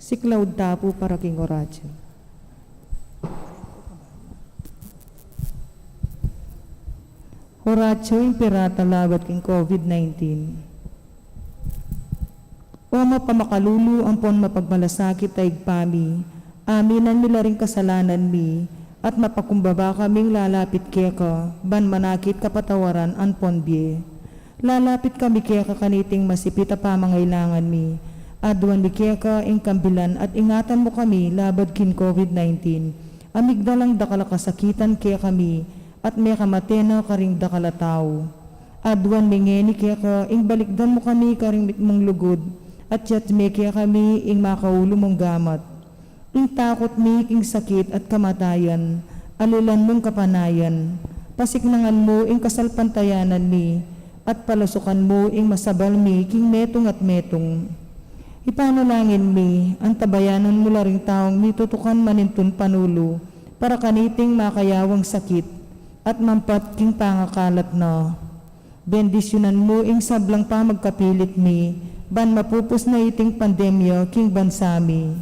Siklaud tapu para king Horatio. Horatio imperata labat king COVID-19. O mapamakалulu ampon mapagmalasakit taig pami, aminan nila ring kasalanan mi, at mapakumbaba kaming lalapit keka, ban manakit kapatawaran anpon bie. Lalapit kami keka kaniting masipita pamangailangan mi, aduan mi keka ing kambilan at ingatan mo kami labad kin COVID-19, amigdalang dakala kasakitan kaya kami, at may kamatena karing dakala tao. Aduan mingeni keka ing balikdan mo kami karing mong lugod, at yat may kaya kami ing makaulo mong gamat. Ing takot mi king sakit at kamatayan, alilan mong kapanayan, pasiknangan mo ing kasalpantayanan mi, at palasukan mo ing masabal mi king metong at metong. Ipanalangin mi, ang tabayanan mula ring taong mitutukan manintun panulo, para kaniting makayawang sakit, at mampat king pangakalat na. Bendisyonan mo ing sablang pa magkapilit mi, ban mapupos na iting pandemya king bansami.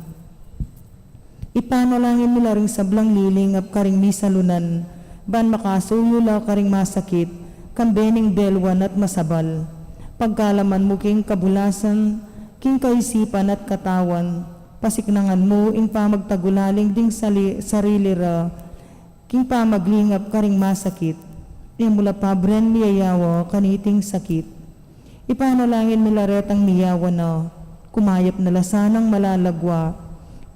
Ipanalangin mo ring sablang lilingap karing misalunan, ban makasungula karing masakit, kambening belwan at masabal. Pagkalaman mo king kabulasan, king kaisipan at katawan, pasiknangan mo ing pamagtagulaling ding sarili ra, king pamaglingap karing masakit, mula pabren miyayawa kaniting sakit. Ipanalangin mula retang miyawa na, kumayap na lasanang malalagwa,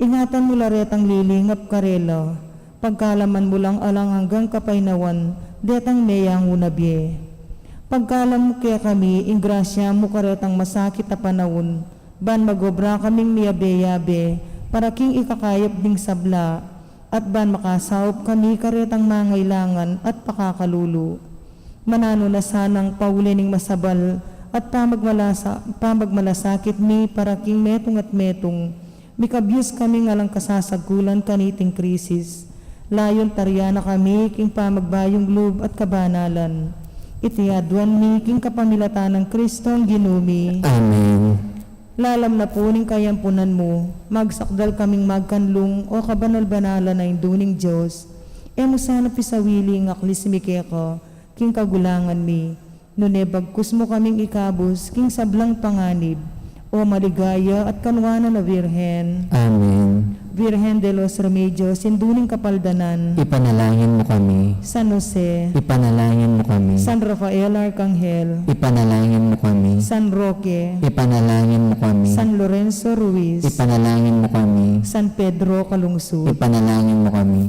ingatan mula retang lilingap karela, pagkalaman mo lang alang hanggang kapainawan, detang meyang unabye. Pagkalam mo kaya kami, ing grasya mo karetang masakit na panahon, ban magobra kaming miyabe-yabe, para king ikakayap ding sabla, at ban makasawop kami karetang mangailangan at pakakalulu. Manano na sanang paulining masabal, at pamagmalasakit mi para king metong at metong, mikabyus kami ngalang kasasagulan kaniting krisis. Layon taryana kami king pamagbayong loob at kabanalan. Itiaduan mi king kapamilatan ng Kristong ginumi. Amen. Lalam na puning kayampunan mo, magsakdal kaming magkanlung o kabanal-banala na induning Diyos, mo sana pisawili ng aklis mi keko, king kagulangan mi, nune bagkus mo kaming ikabos, king sablang panganib, o maligaya at kanwana na Virhen. Amen. Virgen de los Remedios, induning kapaldanan, Ipanalangin mo kami. San Jose, Ipanalangin mo kami. San Rafael Arcangel, Ipanalangin mo kami. San Roque, Ipanalangin mo kami. San Lorenzo Ruiz, Ipanalangin mo kami. San Pedro Calungsod. Ipanalangin mo kami.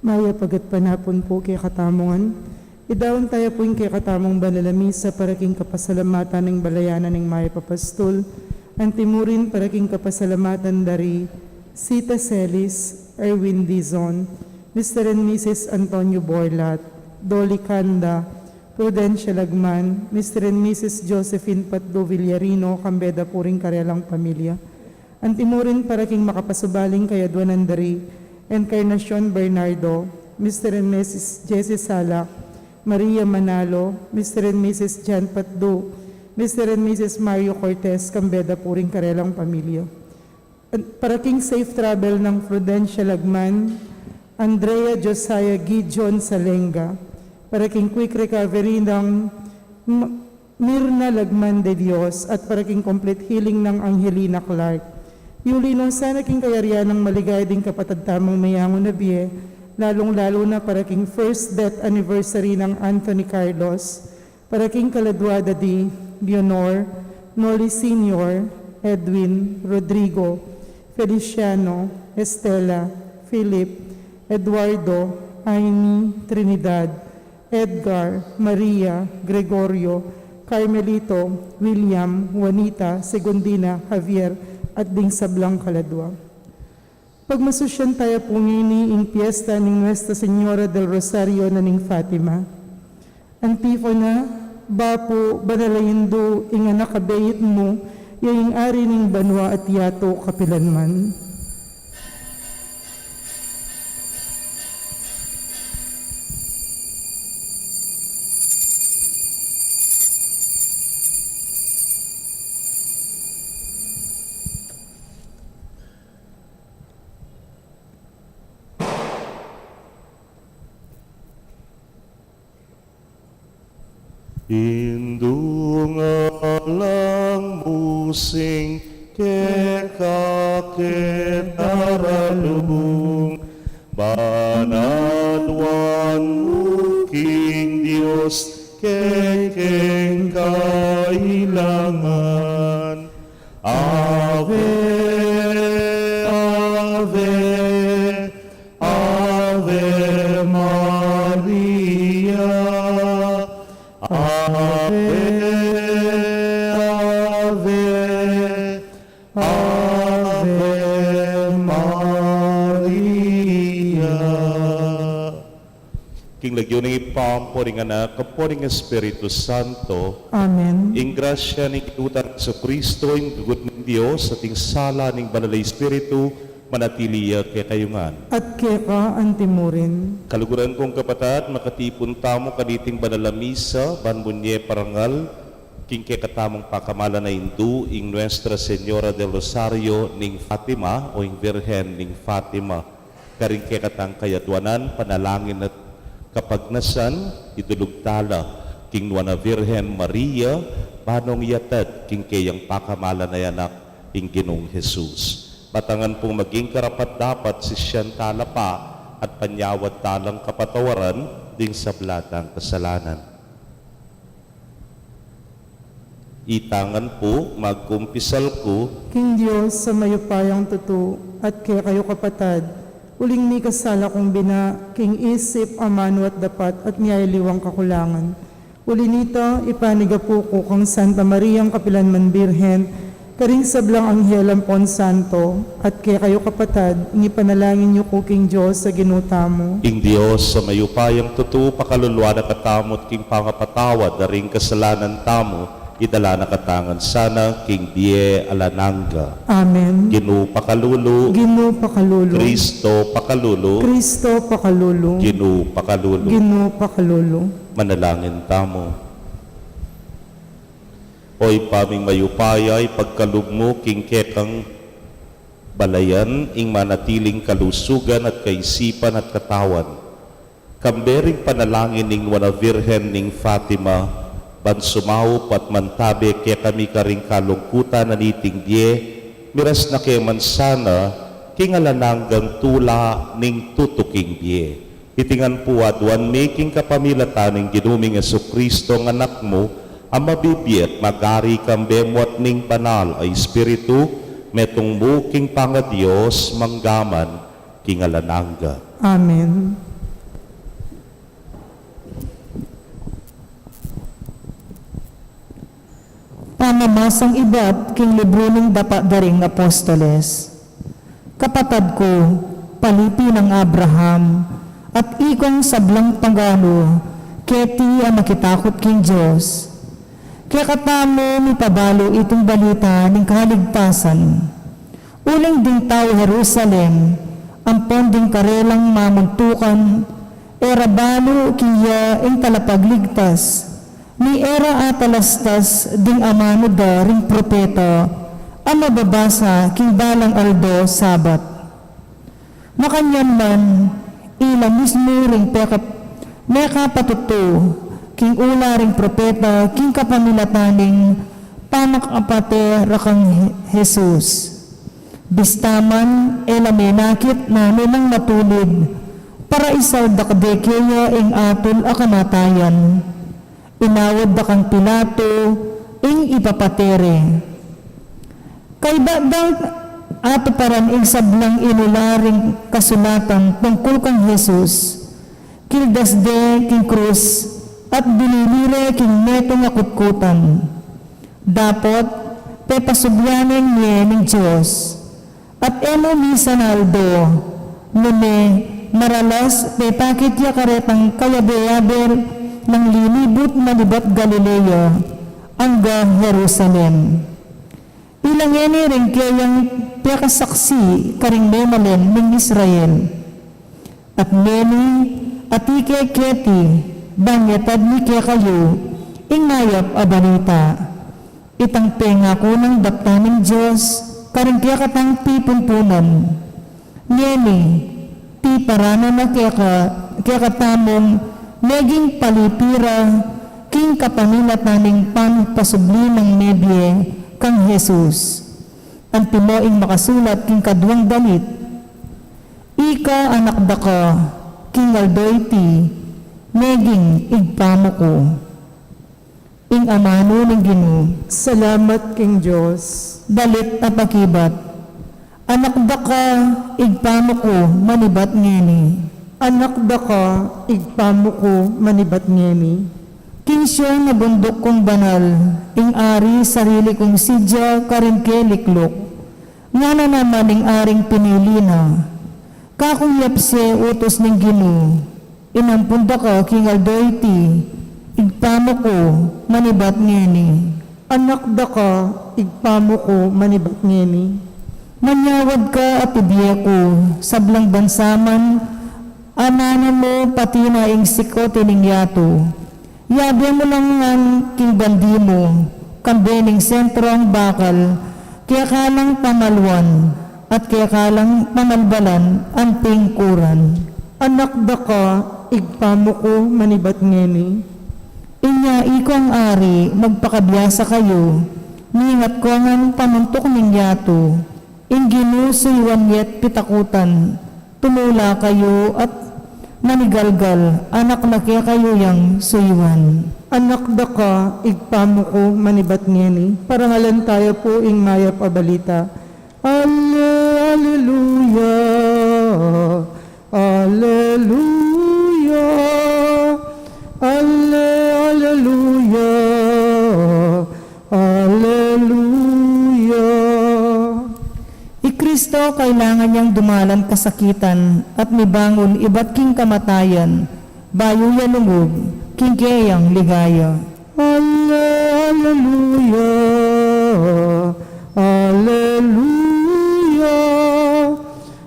Maya pagat panapon po kay katamongan. Idaon tayo po yung kay katamong banalamisa para king kapasalamatan ng balayanan ng Maya Papastol. Antimurin para king kapasalamatan dari Sita Celis, Erwin Dizon, Mr. and Mrs. Antonio Borlat, Dolly Canda, Prudencia Lagman, Mr. and Mrs. Josephine Patdo Villarino, Kambeda Puring Karelang Pamilya. Antimurin para king makapasubaling kay Adwanan dari Encarnacion Bernardo, Mr. and Mrs. Jessie Salak, Maria Manalo, Mr. and Mrs. Jan Patdo, Mr. and Mrs. Mario Cortez, Kambeda Puring Karelang Pamilya. Para king safe travel ng Prudencia Lagman, Andrea Josiah Gideon Salenga. Para king quick recovery ng Mirna Lagman de Dios at para king complete healing ng Angelina Clark. Yuli nung sana king kayarian ng maligay ding kapatagtamang mayangon na biye, lalong-lalo na para king first death anniversary ng Anthony Carlos, para king kaladwada di Leonor, Noli Sr., Edwin, Rodrigo, Feliciano, Estela, Philip, Eduardo, Aimee, Trinidad, Edgar, Maria, Gregorio, Carmelito, William, Juanita, Segundina, Javier, at ding sablang kaladwa. Pagmasusyan tayo pungini ing piyesta ning Nuestra Señora del Rosario na ning Fatima. Antifona, bapo, banalayendo, ing anak kabayit mo, yaing ari ning banwa at yato kapilanman. Indungalang musing kekaketaralung banadwan muking Diyos kekeng kailangan. Ave, Ave, Ave Maria. Ave, Ave, Ave Maria. King lagyo ng ipampo ring anak, kapo ring Espiritu Santo, Amen. ing grasya ni Kinutan sa Kristo, ing dugot ng Diyos, at ing sala ning Banalay Espiritu, manatiliya kay kayungan. At keka antimurin. Kaluguran kong kapatid, makatipon tamo kaniting banalamisa, banbunye parangal, king katamong pakamala na indu, ing Nuestra Señora del Rosario ning Fatima, o ing Virgen ning Fatima. Karing katang kayatwanan, panalangin at kapagnasan, itulugtala, king Nuana Virgen Maria, banong yatad, king kayang pakamala na yanak, ing Ginong Jesus. Batangan pong maging karapat dapat si siyan talapa at panyawad talang kapatawaran ding sa blatang kasalanan. Itangan po, magkumpisal ko, King Diyos sa mayupayang tutu at kaya kayo kapatad, uling ni kasala kong bina, king isip, amano at dapat at niyayaliwang kakulangan. Uli nito, ipaniga po ko kang Santa Mariang Kapilanman Birhen, karing sablang Anghel Ampon Santo, at kaya kayo kapatad, ipanalangin niyo ko king Diyos sa ginuta mo. ing Diyos sa mayupayang tutu, pakaluluwa na katamot king pangapatawad, daring kasalanan tamo, idala na katangan sana, king Bie Alananga. Amen. Ginu pakalulu, Ginu pakalulu. Kristo pakalulu, Kristo pakalulu. Ginu pakalulu. Ginu pakalulu. Manalangin tamo. Oy paming mayupayay, pagkalugmo king kekang balayan, ing manatiling kalusugan at kaisipan at katawan. Kambering panalangin ning Nuana Virgen ning Fatima, bansumaw pat mantabe kaya kami karing kalungkutan na niting die, miras na kaya mansana, king alananggang tula ning tutuking die. Itingan po adwan making kapamilatan ning ginuming Jesucristo ng anak mo, ang mabibiyat magari kang bemwat ning banal ay Espiritu, metong buking panga Diyos manggaman king alanangga. Amen. Amamasang iba't king libro ng daring apostoles. Kapatad ko, palipi ng Abraham, at ikong sablang pagano, keti ang makitakot king Diyos. Kaya katamo mi pabalo itong balita ng kahaligtasan. Uling ding tao Jerusalem, ampon ding karelang mamagtukan, era balo kiya ing talapagligtas, ni era atalastas ding amano da ring propeta, ang mababasa king balang aldo sabat. Makanyan man, ila mismo ring meka patuto, king ula ring propeta, king kapamilataning pamakapate rakang Jesus. Bistaman, ela menakit namin ng matulid, para isaw dakdekeya ing atol akamatayan. Inawad da kang Pilato, ing ipapatere. Kay dadang ato paran ing sablang inularing kasulatan tungkol kang Jesus, kildas de king krus, at binilire king neto nga kutkutan. Dapat, pepasubyanin niya ng Diyos, at emo misa naldo, nune, maralas, petakit ya karetang kayabe-yaber, ng linibot na libat Galilea, hanggang Jerusalem. Ilang eni rin kayang piyakasaksi karing memalen ng Israel. At meni, at ike-keti, banyatad ni kaya kayo, ingayap a balita. Itang pengako ng dapta ng Diyos, karing kaya katang pipunpunan. Ngeni, ti parana na kaya katamong naging palipira, king kapamilataning panpasubli ng nebye, kang Jesus. Ang timoing makasulat king kadwang damit, ika anak da ka, king aldoyti, naging igpamo ko. Ing amano ng Ginoo, Salamat king Diyos. dalit at akibat. Anak da ka, igpamo ko, manibat ngeni. Anak da ka, igpamo ko, manibat ngeni. Kinsyo nga bundok kong banal, ing ari sarili kong sidya karinke liklok. Nga na naman ing aring pinili na. Kakong yapse utos ng Ginoo, inampunda ka king aldoyti, igpamo ko, manibat ngeni. Anak da ka, igpamo ko, manibat ngeni. Manyawad ka at ibiya ko, sablang bansaman, ananan mo pati na ing sikote ning yato. Yabe mo lang ang king bandi mo, kambening sentro ang bakal, kaya kalang pamalwan, at kaya kalang pamalbalan ang pingkuran. Anak da ka, igpamo ko, manibat ngeni. Inya ikong ari, magpakabiyasa kayo, ningat ko ang pamuntok ning yato, ing ginusuiwan yet pitakutan, tumula kayo at nanigalgal, anak na kaya kayo yang suyuan. Anak da ka, igpamo ko, manibat ngeni. Parangalan tayo po ing maya pabalita. Alleluia, Alleluia, Alleluia, Alleluia. Kristo kailangan niyang dumalan kasakitan at mibangon iba't king kamatayan, bayo ya lungog, king kayang ligaya. Alleluia, Alleluia,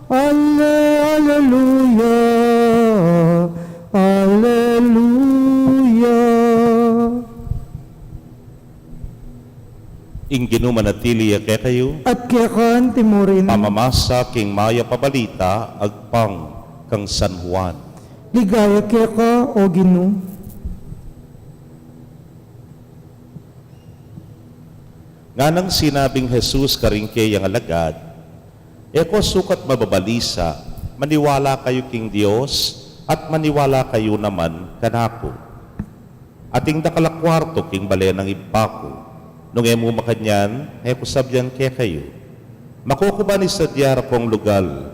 Alleluia, Alleluia. Ing Ginoo manatili kay kayo, At kaya kan timurin, pamamasa king maya pabalita, agpang kang San Juan. ligaya kaya ka, o Ginoo. Nga nang sinabing Jesus karingke yang alagad, eko sukat mababalisa, maniwala kayo king Dios, at maniwala kayo naman kanako. Ating dakalakwarto king bale ng ibako, nung emo makanyan, eko sabyan kaya kayo. Makukuba ni sadyara kong lugal,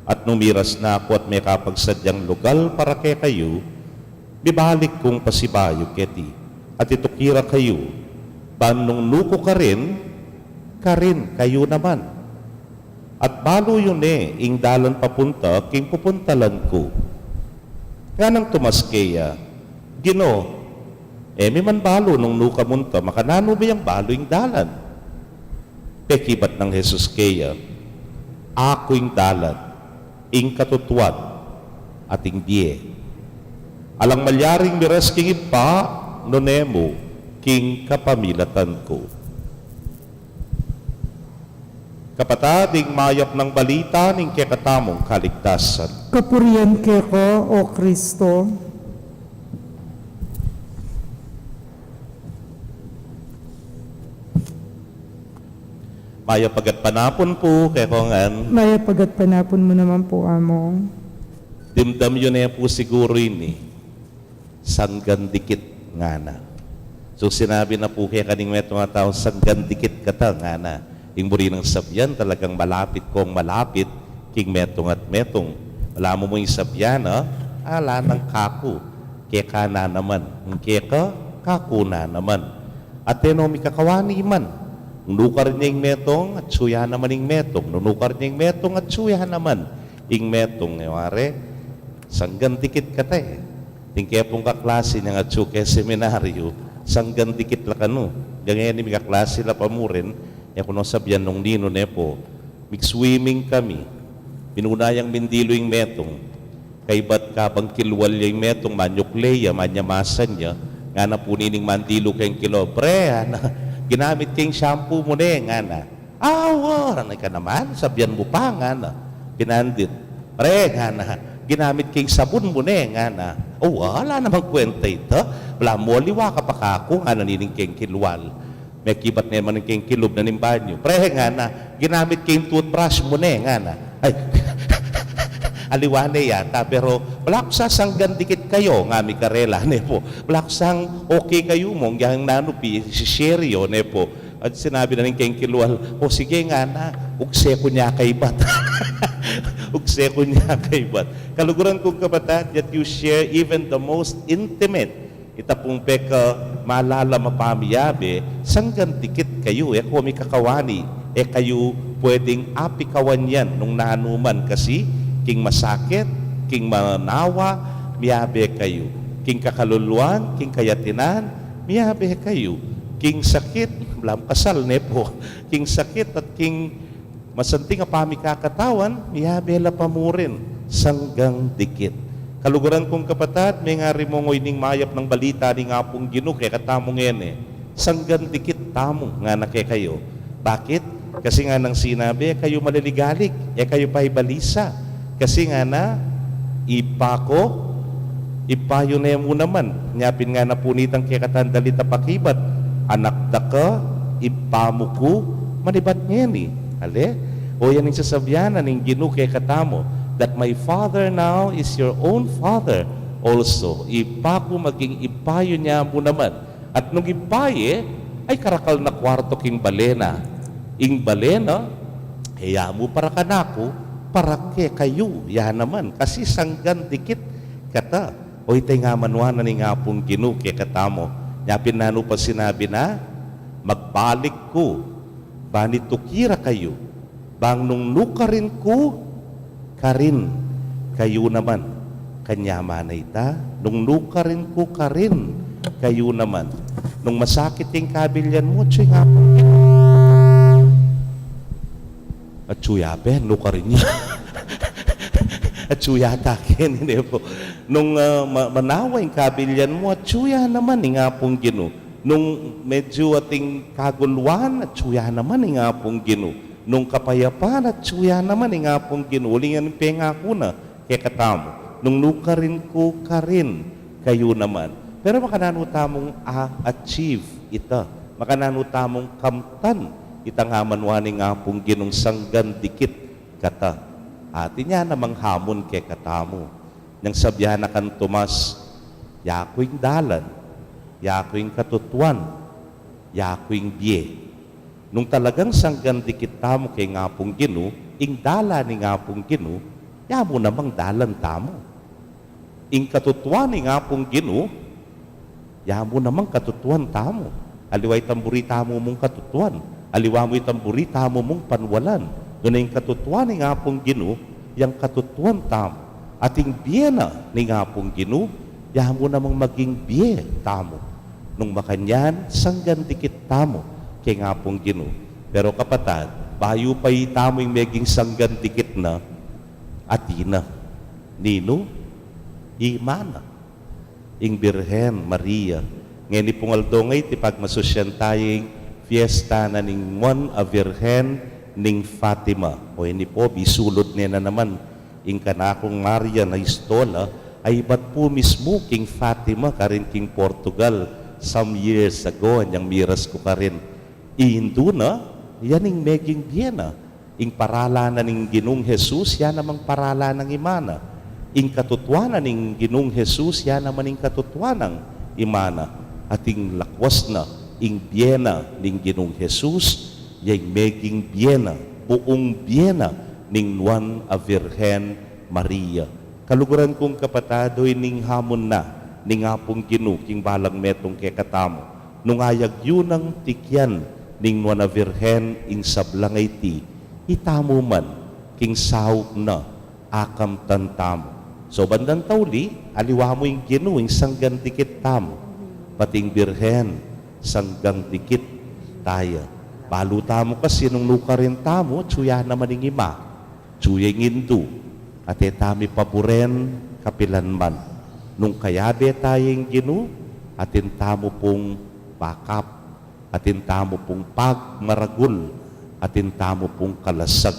at numiras na ako at may kapagsadyang lugal para kaya kayo, bibalik kong pasibayo keti, at itukira kayo, Banong nuko ka rin, kayo naman. At balo yun ing dalan papunta, king pupuntalan ko. Nga nang tumaskeya, Gino, may man balo nung nuka munta, makanano ba yung balo yung dalan? Pekibat ng Jesus kaya, ako yung dalan, ing katutuan, at ing diye. Alang malyaring miras king ipa, nonemo, king kapamilatan ko. Kapatading mayap ng balita ning kekatamong kaligtasan. Kapurian keko, O Kristo. Maya pagat panapon po, kekongan, Maya pagat panapon mo naman po, Among. dimdam yun po siguro ini, sanggan dikit nga na. So sinabi na po kaya kaning may mga tao, sanggan dikit ka ta nga na. Yung muri ng sabyan, talagang malapit kong malapit, king metong at metong. Wala mo yung sabyan, ala ng kaku, keka na naman. Yung keka, kaku na naman. At may kakawani man. Nunukar niya yung metong at suya naman yung metong. Nunukar niya yung metong at suya naman yung metong. Ngayari, sanggan dikit ka tayo. Tingkaya pong kaklase niya nga tsuke seminaryo, sanggan dikit la kanu. Ganyan ni kaklase la pamurin, ya kuno sabyan nung nino nepo, mig-swimming kami. Pinunayang mindilo yung metong. Kay ba't kabang kilwal yung metong, manyukleya, manyamasan niya, nga na punining mandilo kayong kilo. Pre, ginamit kayong shampoo mo nga na. Ranay ka naman, sabyan mo pa nga na. Pinandit. Pre, nga na. Ginamit kayong sabon mo nga na. Wala namang kwenta ito. Wala mo, liwa ka pa kako, nga nanining kayong kilwal. May kibat na naman kayong kilob na nimbanyo. Pre, nga na. Ginamit kayong toothbrush mo nga na. Ay, aliwane yata, pero wala ko sasanggan dikit kayo, nga mi karela, po. Wala ko sang okay kayo mong, yang nanupi, si Sherry, po. At sinabi na rin kayong kilwal, sige nga na, ugse ko niya kay bat. Ugse ko niya kay bat. Kaluguran kong kapatid, that you share even the most intimate, itapong peka, malala mapamiyabe, sanggan dikit kayo, kung may kakawani, kayo pwedeng apikawan yan nung nanuman kasi, king masakit, king manawa, miyabe kayo. King kakaluluan, king kayatinan, miyabe kayo. King sakit, lam kasal po. King sakit at king masanting apami kakatawan, miyabe la pamurin, sanggang dikit. Kaluguran kong kapatid, may nga rimongoy ning mayap ng balita ni nga pong Ginoo kay katamong sanggang dikit tamong nga na kayo. Bakit? Kasi nga nang sinabi, kayo maliligalig, kayo pa'y balisa. Kasi nga na, ipayo na mo naman. Nyapin nga na punitang kekatandalita pakibat. Anak da ka, ipamuku, manibat niya ni. Ale? O yan yung sasabihan ng Ginoo kay katamo, that my Father now is your own Father also. Ipaku maging ipayo niya mo naman. At nung ipaye, ay karakal na kwarto king balena. Ing balena, kaya mo para kanako, para kayo, yan naman. Kasi sanggan dikit kata. O itay nga manuana ni nga pong Ginoo kay katamo. Yapin na pa sinabi na, magbalik ko, banito kira kayo, bang nung nukarin ko, karin, kayo naman. Kanyaman na ita, nung nukarin ko, karin, kayo naman. Nung masakit yung kabilyan mo, tsuy nga pong Ginoo. At tsuyabe, nukarin niya. At tsuyata kin, hindi po. Nung manawa yung kabilyan mo, at tsuya naman nga pong Ginoo. Nung medyo ating kaguluhan, at tsuya naman nga pong Ginoo. Nung kapayapaan, at tsuya naman nga pong Ginoo. Ulingan yung pengako na, kaya katamo. Nung nukarin ko karin, kayo naman. Pero makanano tamong achieve ita. Makanano tamong kamtan. Itang hamanwani nga pong Ginong sanggan dikit kata. Ati niya namang hamon kay katamo. Nang sabyahan na kan Tomas, yako'y dalan, yako'y katutuan, yako'y biye. Nung talagang sanggan dikit tamo kay nga pong Ginoo, ing dala ni nga pong Ginoo, yamo namang dalan tamo. Ing katutuan ni nga pong Ginoo, yamo namang katutuan tamo. aliwa itamburi tamo mong katutuan, aliwa mo itamburi tamo mong panwalan. Doon yung katutuan ni nga pong Ginoo, yung katutuan tamo. Ating biyena ni nga pong Ginoo, yahan mo namang maging biye tamo. Nung makanyan, sanggan dikit tamo kay nga pong Ginoo. Pero kapatad, bayo pa tamo yung maging sanggan dikit na atina. Nino, imana. Ing Birhen Maria. Ngayon ni pungaldo ngay, tipag masusyan tayong fiesta na ning Mon a Virgen ning Fatima. O ini po, bisulod niya na naman, ing kanakong Maria na istola, ay ba't po mismo king Fatima, karin king Portugal, some years ago, anyang miras ko karin. Ihindu na, yan ing meging Vienna. Ing paralanan ning Ginong Jesus, yan namang paralanan ng Imana. Ing katutuanan ning Ginong Jesus, yan naman ing katutuanan ng Imana. At ing lakwas na, ing Vienna ning Ginong Jesus, yung meging Vienna, buong Vienna ning Juan a Virgen Maria. Kaluguran kong kapatadoy ning hamon na, ning apong Ginoo, king balang metong kekatamo. Nung ayag yun ang tikyan, ning Juan a Virgen ing sablangay ti, itamo man, king sahog na, akam tantamo. So bandang tawli, aliwa mo yung Ginoo, ing sanggan dikit tamo, pating Birhen, sanggang dikit taya. Baluta mo kasi nung lukarin tamo, tsuya naman ng ima, tsuya ngindu, at etami paburen kapilan man. Nung kayabe tayong Ginoo, atin tamo pong bakap, atin tamo pong pagmaragul, atin tamo pong kalasag.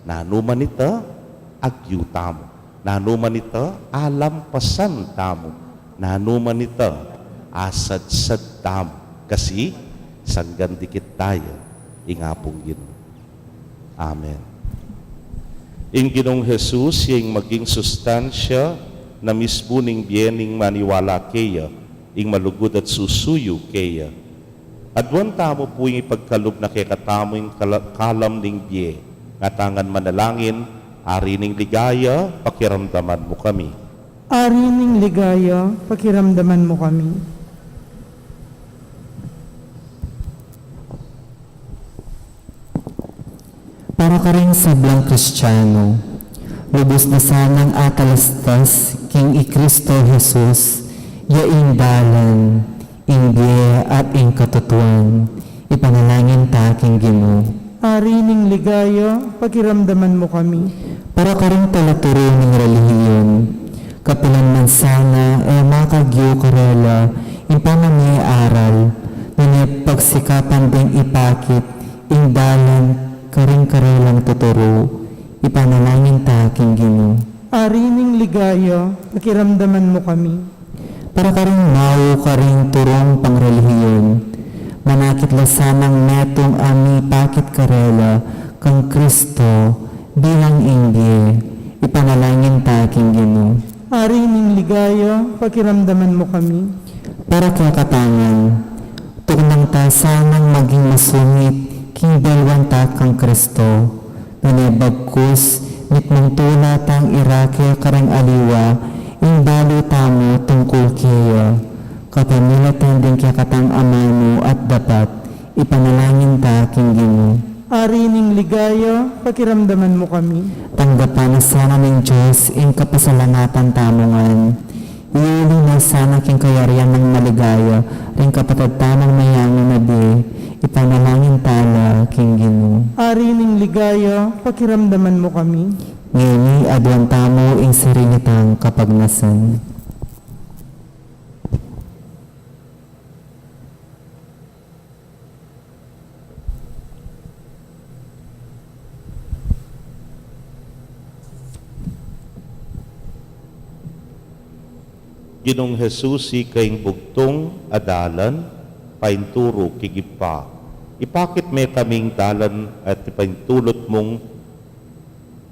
Nanuman ita, agyu tamo. Nanuman ita, alampasan tamo. Nanuman ita, asad-sad tamo. Kasi, sanggan dikit tayo, ingapong Ginoo. Amen. Ing Ginong Jesus, yung maging sustansya na mismo ning biyening maniwala kaya, ing malugod at susuyo kaya. Adwan tamo po yung ipagkalub na kay katamo yung kalam ning biye. Ngatangan manalangin, ari ning ligaya, pakiramdaman mo kami. Ari ning ligaya, pakiramdaman mo kami. Para ka rin sablang Kristiyano, lubos na sanang atalastas king i Kristo Jesus, yaing dalan, ing biye at ing katutuan, ipanalangin ta king Ginoo. Ari ning ligaya, pakiramdaman mo kami. Para ka rin talaturo ng relihiyon, kapilan man sana ay makagyo karela, ing panamay aral, na pagsikapan ding ipakit, ing dalan, karing karelang tuturo, ipanalangin ta king Ginoo. Ari ning ligaya, pakiramdaman mo kami. Para karing mawo karing turong pangrelihiyon, manakit lasanang metong ami pakit karela, kang Kristo, bilang ingge, ipanalangin ta king Ginoo. Ari ning ligaya, pakiramdaman mo kami. Para kakatangan, tugnang ta sanang maging masungit, king dalwan ta kang Kristo, nanibagkus, mitmong tula tang irake karang aliwa, ing balo tamo tungkol kaya, kapamilatan din kaya katang amano at dapat, ipanalangin ta king Ginoo. Ari ning ligaya, pakiramdaman mo kami. Tanggapan na sana ng Diyos ing kapasalamatan tamongan. Iuli na sana king kayarian ng maligaya, ring kapatid tamang mayangan na di, ipanalangin tala king Ginoo. Ari ning ligaya, pakiramdaman mo kami. Ngini adwan tamo ing sarinitang kapagnasan. Ginong Jesus, ikayong bugtong adalan, painturo kigipa. Ipakit may kaming dalan at ipaintulot mong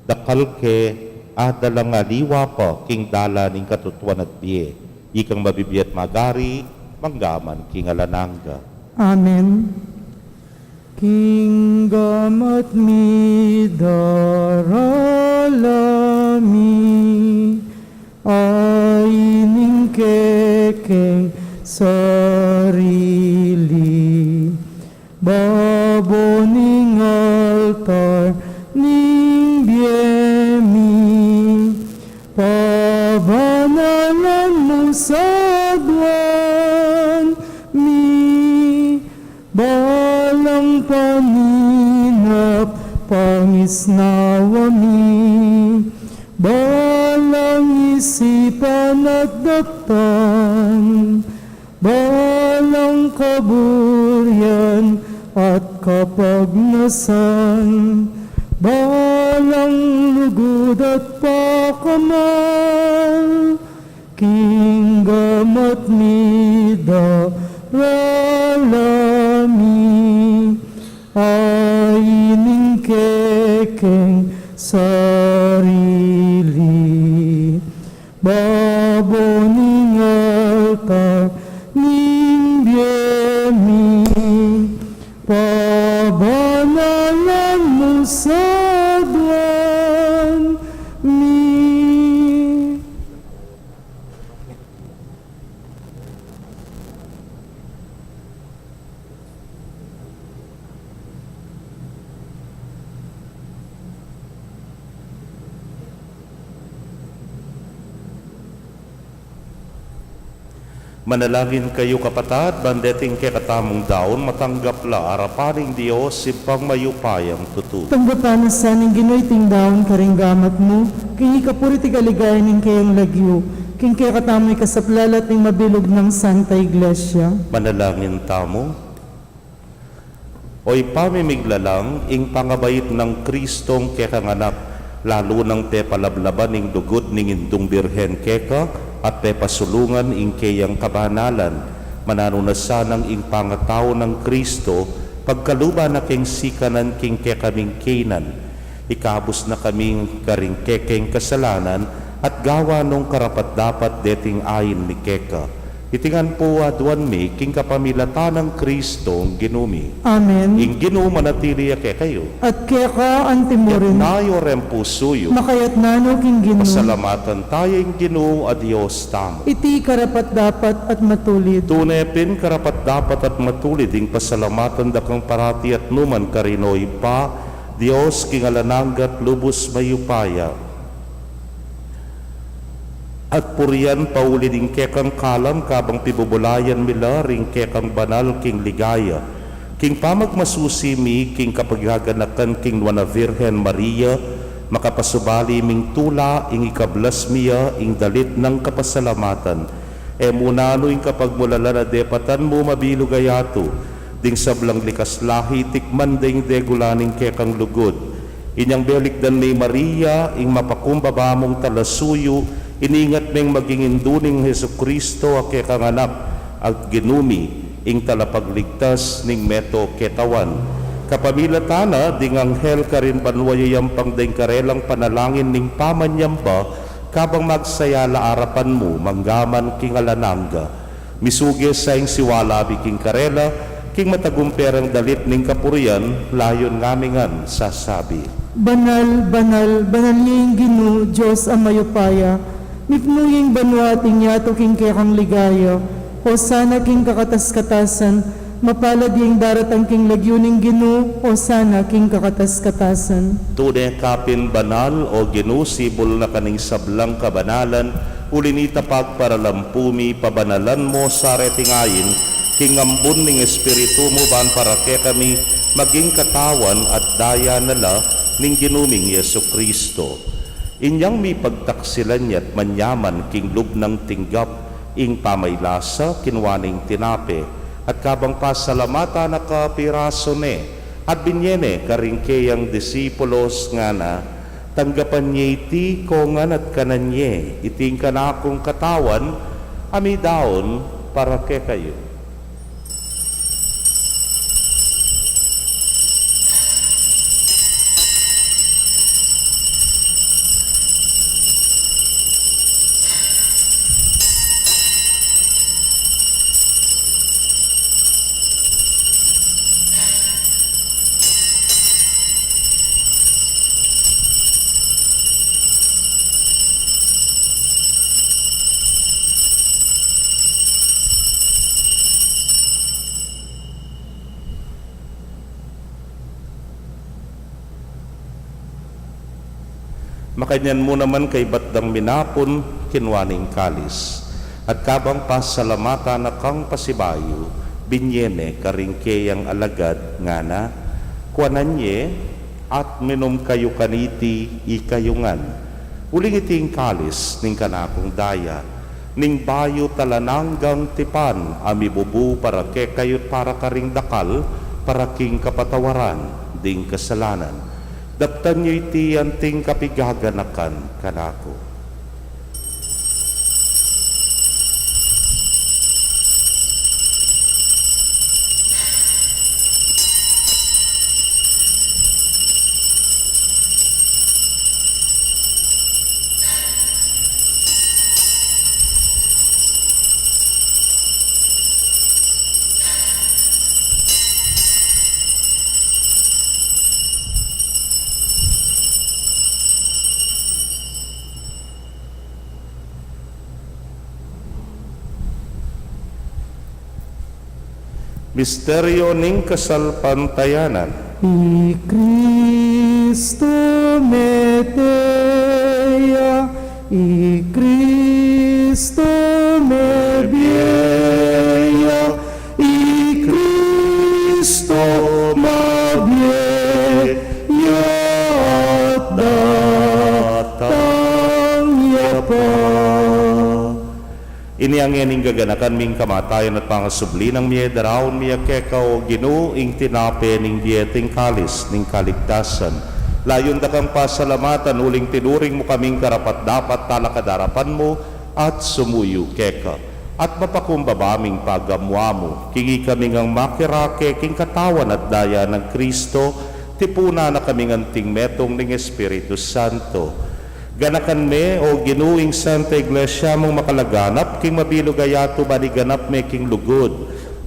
dakal ke adalang aliwa pa king dalan ing katutuan at biye. Ikang mabibiyat magari, manggaman king alananga. Amen. Kingdom at mi daralami, ay ning kekeng sarili isipan at daktan, balang kaburian at kapagnasan, balang lugod at pakamal, kinggam at mida ralami, aining kekeng sarili, baboning altar ning biyemi, pabanalan mo sa buwan mi. Manalangin kayo kapatad, bandeting kay katamong daon, matanggap la arapaning Diyos, simpang mayupayang tutu. Tanggapan sa ning Ginoy tingdaon karinggamat mo, kini kapuri ti kaligayan ning kayang lagyo, king kaya katamoy kasaplalat ning mabilog ng Santa Iglesia. Manalangin tamo. Oy pamimiglalang, ing pangabayit ng Kristong kekanganak, lalo ng te palablaban ing dugod ning indong birhen keka, at te pasulungan ing kayang kabanalan, mananunasan ing pangatao ng Kristo, pagkaluba na king sikanan king kekaming kinan, ikabos na kaming karing kekeng kasalanan, at gawa nung karapat dapat deting ayin ni keka. Itingan po aduan mi, king kapamilata ng Kristo ang ginumi. Amen. Ing ginumanatili ke kayo. At kaya ka antimurin, Nayo rempusuyo. makayat nano king Ginoo, Pasalamatan tayo ing Ginoo a Dios tamo. iti karapat dapat at matulid. Tunepin karapat dapat at matulid ing pasalamatan dakang parati at numan karinoy pa, Dios king alananggat lubos mayupaya. At purian pauli ding kekang kalam kabang pibubulayan mila ring kekang banal king ligaya. King pamagmasusi mi king kapaghaganakan king wana Virgen Maria, makapasubali ming tula ing ikablas miya ing dalit ng kapasalamatan. E munano ing kapagmulala na depatan mo mabilugayato, ding sablang likas lahi tikman ding degulaning kekang lugod. Inyang belikdan ni Maria ing mapakumbabamong talasuyo, iningat meng maging induning Hesu Kristo a kekanganak at ginumi ing talapagligtas ning meto ketawan. Kapamilatana ding anghel karin banwayayam pang ding karelang panalangin ning pamanyamba kabang magsayala arapan mo manggaman king alananga. Misuges sa ing siwala biking karela king matagumperang dalit ning kapurian layon ngamingan sasabi. Banal, banal, banal niyang Ginoo, Diyos ang mayupaya, mipnuying banwa ating yato king kekang ligaya, o sana king kakatas-katasan, mapalad yung daratang king lagyuning Ginoo, o sana king kakatas-katasan. Tunay kapin banal o ginusibol na kaning sablang kabanalan, ulinita pagparalampumi pabanalan mo sa retingayin, kingambun ning espiritu mo ban para ke kami maging katawan at daya nala ning ginuming Yesu Kristo. Inyang mi pagtaksilan niya't manyaman king lubnang tinggap, ing pamaylasa kinwaning tinape, at kabang pasalamata na kapiraso ne, at binyene karingkeyang disipulos nga na, tanggapan niya iti kongan at kananye, iting kanakong katawan, ami daon para ke kayo. Makanyan mo naman kay batdang minapon kinwaning kalis. At kabang pasalamata na kang pasibayo, binyene karingkeyang alagad nga na, kuananye at minom kayo kaniti ikayungan. Uling iting kalis ning kanakong daya, ning bayo talananggang tipan, amibubu para ke kayot para karing dakal, para king kapatawaran, ding kasalanan. Daptan nyo iti anting kapigaganakan kanako. Misteryo ning kasalpantayanan. I Cristo metea, I Cristo mebieya, I Cristo mabieya, at datang yapa. Ini ang ening gaganakan ming kamatayan at pangasubli ng miye darawon miya kekaw Ginoo ing tinape ning dieting kalis ning kaligtasan. Layon da kang pasalamatan uling tinuring mo kaming karapat dapat talakadarapan mo at sumuyo keka. At mapakumbabaming pagamwa mo, kingi kaming ang makirake king katawan at daya ng Kristo, tipuna na kaming anting metong ning Espiritu Santo. Ganakan me o ginuing Santa Iglesia mong makalaganap, king mabilugayato baliganap me king lugod.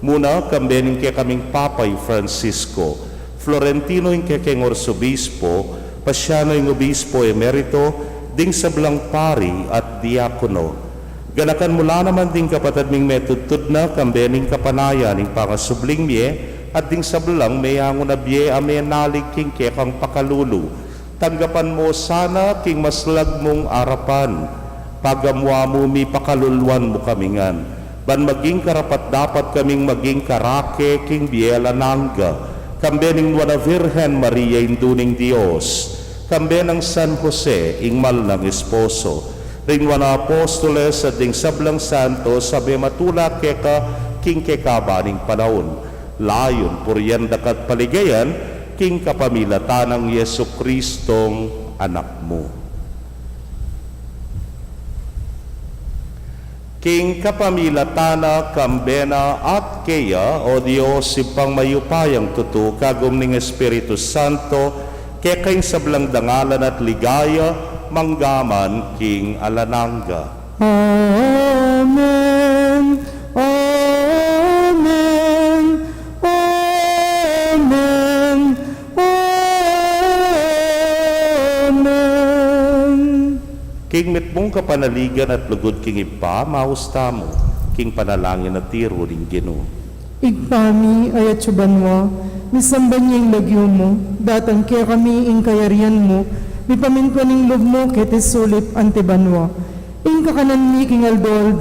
Muna kambening ke kaming Papay Francisco, Florentino ing kekeng Orsobispo, Pasiano ing Obispo Emerito, ding sablang pari at diakono. Ganakan mula naman ding kapatid ming metudtud na kambening kapanayan ing pangasubling mie, at ding sablang mayango na bie ame nalig king kekang pakalulu. Tanggapan mo sana king maslag mong arapan, pagamwa mo mi pakalulwan mo kamingan. Ban maging karapat dapat kaming maging karake king biela nangga, kambening wana Virgen Maria induning Dios, kambenang San Jose ing mal ng esposo, ring wana apostoles at ding sablang santo sabi matula keka king kekabaning panahon. Layon puryan dakat paligayan, king kapamilatan ng Yesu Kristong anak mo. King kapamilatana kambena at kaya o Diyos ipang mayupayang tutu kagum ning Espiritu Santo kekaing sablang dangalan at ligaya manggaman king alanangga. Amen. Amen. Amen. Amen. King mitmong kapanaligan at lugod king ipa, mausta mo, king panalangin at tiro ring Ginoo. Igpami ay atsubanwa, misamban niya yung lagyo mo, datang kaya kami ing kayarian mo, mipaminto ning loob mo kete sulip antibanwa. Ing kakanan mi king aldo,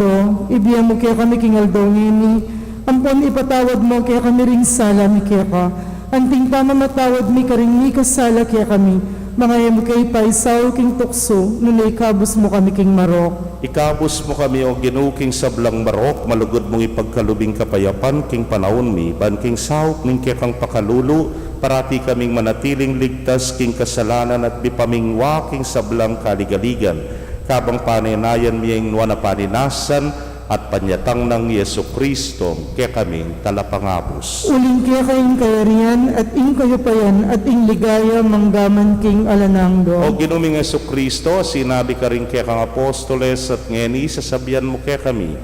ibiya mo kaya kami king aldo ngini, ampon ipatawad mo kaya kami ring sala mi kaya ka, anting pamamatawad mi karing mi kasala kaya kami, mga mo kay paisaw king tukso, nunay kabus mo kami king marok. Ikabos mo kami o Ginoo king sablang marok, malugod mong ipagkalubing kapayapan king panahon mi, ban king sahop ning kekang pakalulu, parati kaming manatiling ligtas king kasalanan at bipamingwa king sablang kaligaligan. Kabang paninayan miyang nuwa na paninasan at panyatang ng Yesu Kristo kaya kaming talapangabos. Uling kaya kayong kayarian at ing kayapayan at ing ligaya manggaman king alanangdo. O ginuming Yesu Kristo, sinabi ka rin kaya kang apostoles at ngeni, sasabihan mo kaya kami,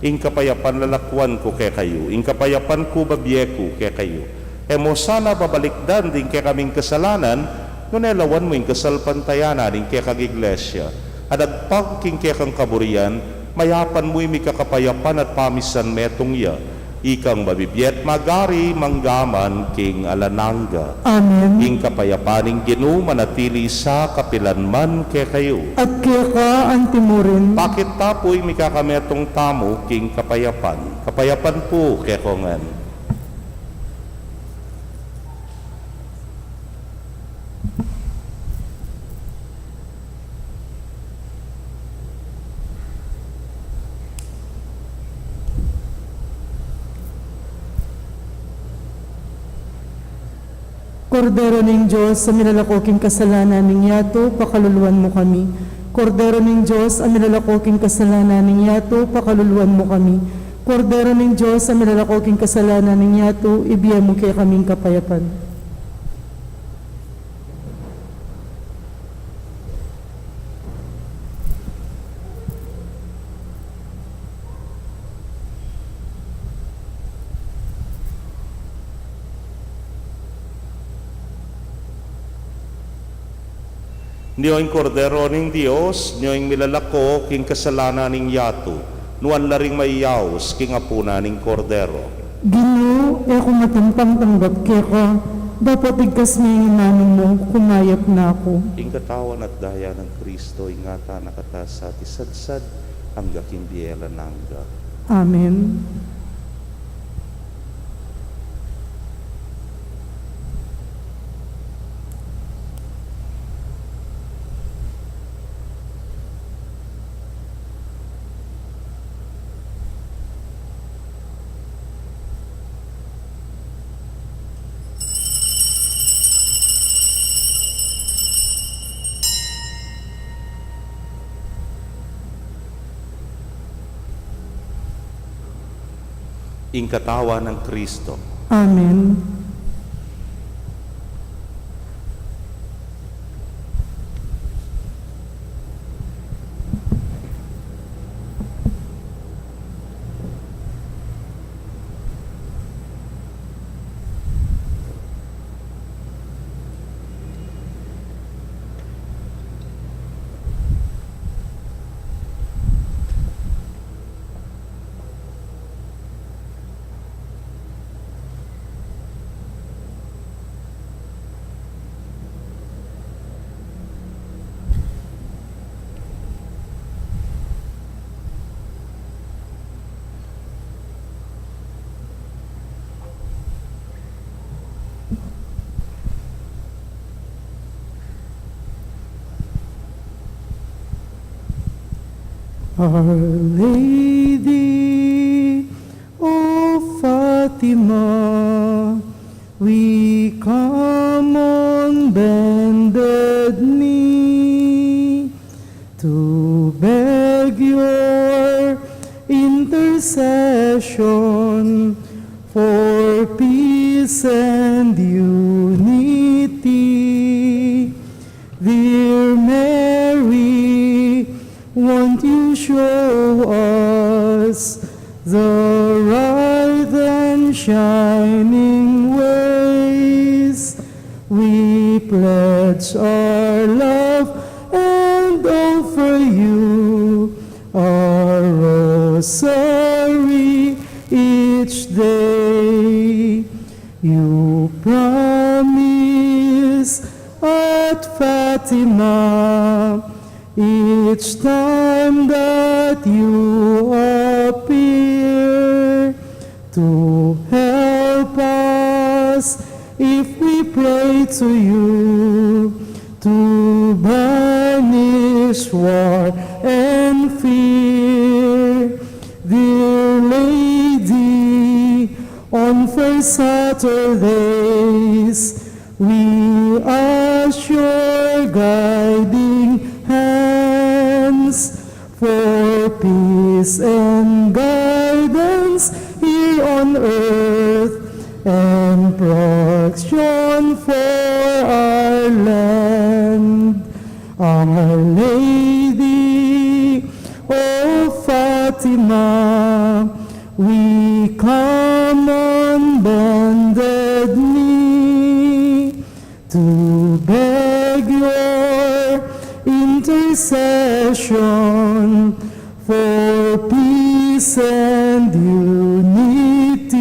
ing kapayapan lalakwan ko kaya kayo, ing kapayapan ko babyeku kaya kayo. E mo sana babalikdan din kaya kaming kasalanan, ngunelawan mo ing kasalpantayanan ing kaya kang iglesia. At agpag king kaya kang kaburian, mayapan mo'y may kakapayapan at pamisan metong ya, ikang mabibiyet magari manggaman king alanangga. Amen. Ing kapayapaning Ginoo manatili sa kapilanman kay kayo. At kaya ka antimurin. Bakit tapoy may kakametong tamo king kapayapan? Kapayapan po kay kongan. Kordero ng Diyos, sa milalakoking kasalanan ng yato, pakaluluwan mo kami. Kordero ng Diyos, sa milalakoking kasalanan ng yato, pakaluluwan mo kami. Kordero ng Diyos, sa milalakoking kasalanan ng yato, ibigay mo kay kaming kapayapaan. Niyo'y kordero ng Diyos, niyo'y milalako king kasalanan ng yato, nuan laring mayaws king apuna ng kordero. Ginoo, kung matampang tanggap kaya ka, dapat igkas na yung nanong mo, kumayap na ako. Ing katawan at daya ng Kristo, ingata nakata sa tisadsad, hangga king biyela nangga. Amen. Ing katawan ng Kristo. Amen. Our Lady of Fatima, we come on bended knee to beg your intercession for peace and unity. Dear Mary, won't you show us the right and shining ways? We pledge our love and offer you our rosary each day. You promise at Fatima each time that you appear to help us if we pray to you, to banish war and fear. Dear Lady, on first Saturdays, we ask your guiding hands for peace and guidance here on earth and protection for our land. Our Lady of Fatima, we come on bended knee to beg your intercession for peace and unity.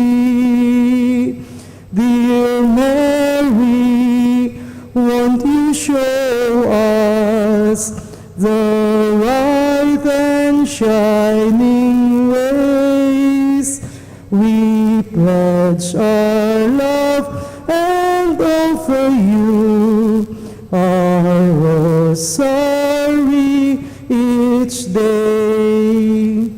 Dear Mary, won't you show us the right and shining ways? We pledge our love and offer you our rosary each day.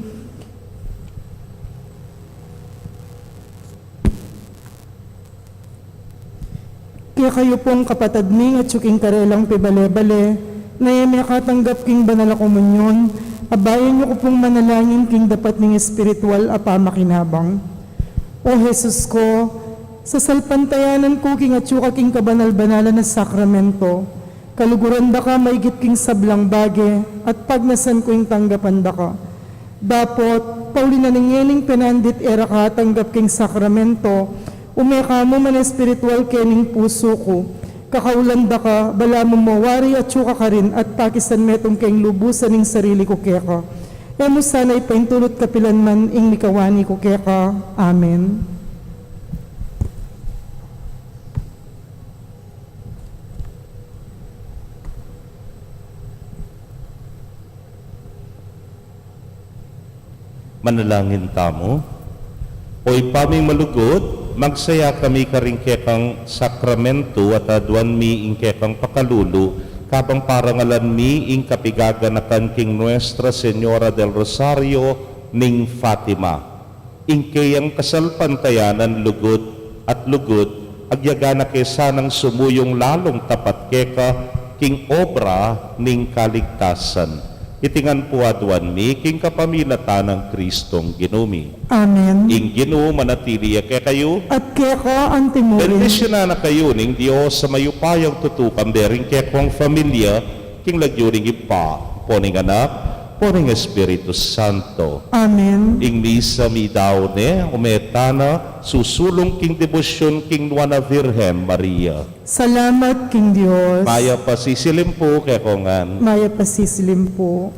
Kaya kayo pong kapatad ning at suking karelang pibale-bale, na may katanggap king banal na komunyon, abayan niyo ko pong manalangin king dapat ning espiritual apamakinabang. O Jesus ko, sa salpantayanan ko king at suka king kabanal-banalan na sakramento, kaluguran da ka maigit king sablang bage, at pagnasan ko yung tanggapan da ka. Dapot, pauli na nangyaling penandit era ka tanggap king sakramento, umeka mo man espiritual kening puso ko, kakaulan da ka, bala mo mawari at suka ka rin, at pakisan metong keng lubusan ning sarili ko keka. E mo sana ipaintulot kapilan man ing mikawani ko keka. Amen. Manalangin tamo. Oy paming malugod, magsaya kami karing kekang sakramento at aduan mi ing kekang pakalulu, kabang parangalan mi ing kapigaganakan king Nuestra Señora del Rosario ning Fatima. Ing kayang kasalpantayanan lugod at lugod, agyagana kesanang sumuyong lalong tapat keka king obra ning kaligtasan. Itingan po aduan mi king kapamilatan ng Kristong ginumi. Amen. Ing Ginoo manatili kayo. At keka ang timurin. Bendisyonan na kayo ning Dios sa mayupayang tutukan bering kekong familia king lagyuring ipa, poning anak, poning Espiritu Santo. Amen. Ing misa mi daw ne, umetana, susulong king debosyon king Nuana Virgen Maria. Salamat, King Diyos. Maya pasisilim po kekongan. Maya pasisilim po.